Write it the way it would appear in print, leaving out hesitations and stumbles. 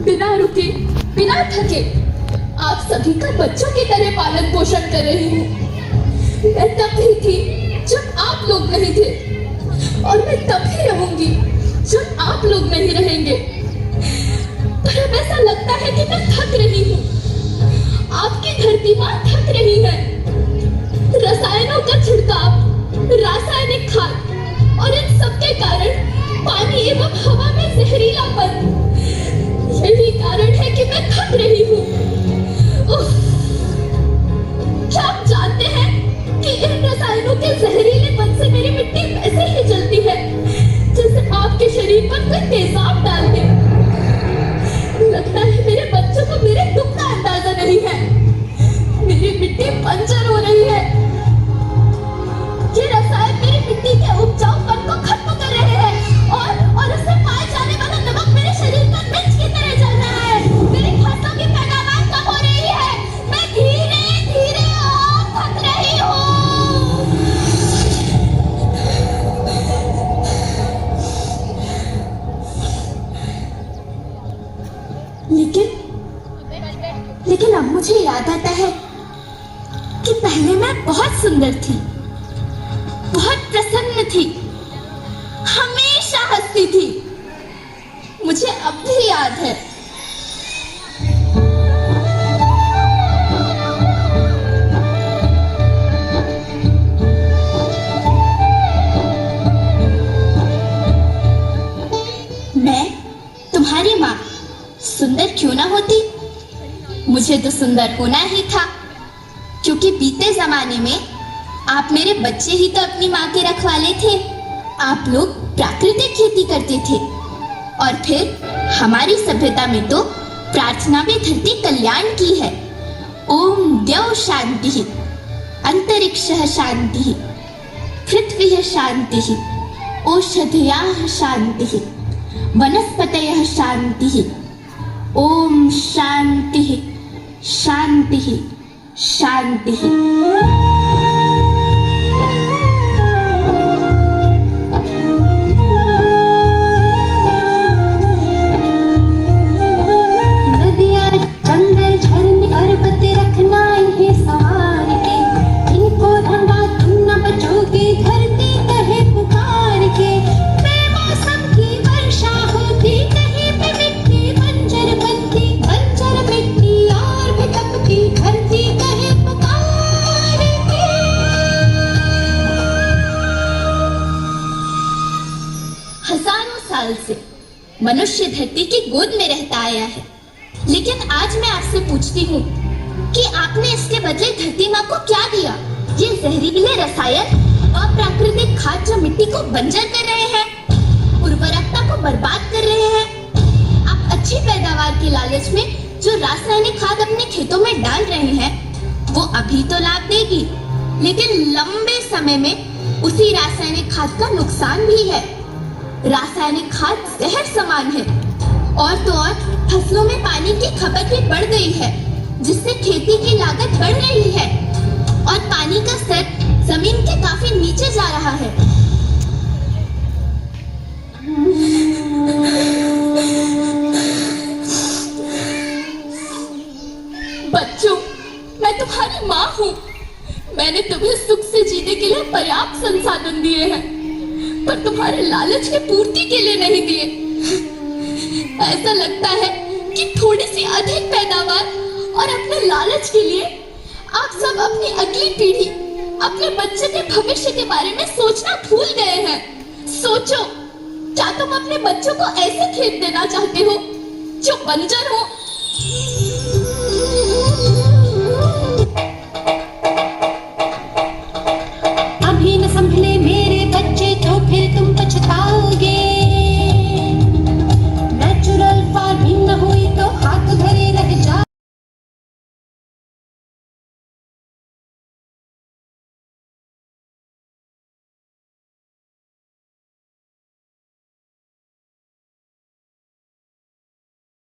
बिना रुके, बिना थके आप सभी का बच्चों की तरह पालन पोषण कर रही हूँ। मैं तब भी थी जब आप लोग नहीं थे, और मैं तब भी रहूंगी जब आप लोग नहीं रहेंगे। पर अब ऐसा लगता है कि मैं थक रही हूँ। आपकी धरती माँ थक रही है। रसायनों का छिड़काव, रासायनिक खाद और इन सब के कारण पानी एवं हवा में जहरीलापन, यही कारण है कि मैं थक रही हूँ। क्या आप जानते हैं कि इन रसायनों के जहरीलेपन से मेरी मिट्टी वैसे ही जलती है जैसे आपके शरीर पर कोई तेजाब डाल दे। लगता है मेरे बच्चों को मेरे दुख का अंदाजा नहीं है। मेरी मिट्टी बंजर हो रही है। ये रसायन मेरी मिट्टी के उपजाऊपन को खत्म कर रहे हैं और उससे पाए जाने वाला नमक मेरे शरीर में मिर्च की तरह जल रहा है। मेरी फसलों की पैदावार कम हो रही है। मैं धीरे धीरे और थक रही हूँ। लेकिन अब मुझे याद आता है कि पहले मैं बहुत सुंदर थी, बहुत प्रसन्न थी, हमेशा हंसती थी। मुझे अब भी याद है। मैं तुम्हारी माँ सुंदर क्यों ना होती, मुझे तो सुंदर होना ही था, क्योंकि बीते जमाने में आप मेरे बच्चे ही तो अपनी माँ के रखवाले थे। आप लोग प्राकृतिक खेती करते थे और फिर हमारी सभ्यता में तो प्रार्थना भी धरती कल्याण की है। ओम द्यौ शांति, अंतरिक्षः शांति, पृथ्वी शांति, औषधयः शांति, वनस्पतयः शांति। ओम शांति शांति शांति। से मनुष्य धरती की गोद में रहता आया है, लेकिन आज मैं आपसे पूछती हूँ कि आपने इसके बदले धरती माँ को क्या दिया? ये जहरीले रसायन और प्राकृतिक खाद जो मिट्टी को बंजर कर रहे हैं, उर्वरकता को बर्बाद कर रहे हैं। आप अच्छी पैदावार के लालच में जो रासायनिक खाद अपने खेतों में डाल रहे हैं, वो अभी तो लाभ देगी, लेकिन लंबे समय में उसी रासायनिक खाद का नुकसान भी है। रासायनिक खाद जहर समान है, और तो और फसलों में पानी की खपत भी बढ़ गई है, जिससे खेती की लागत बढ़ रही है और पानी का स्तर जमीन के काफी नीचे जा रहा है। बच्चों, मैं तुम्हारी माँ हूँ। मैंने तुम्हें सुख से जीने के लिए पर्याप्त संसाधन दिए हैं, पर तुम्हारे लालच की पूर्ति के लिए नहीं दिए। ऐसा लगता है कि थोड़ी सी अधिक पैदावार और अपने लालच के लिए आप सब अपनी अगली पीढ़ी, अपने बच्चे के भविष्य के बारे में सोचना भूल गए हैं। सोचो, क्या तुम अपने बच्चों को ऐसे खेत देना चाहते हो जो बंजर हो? अभी न संभले में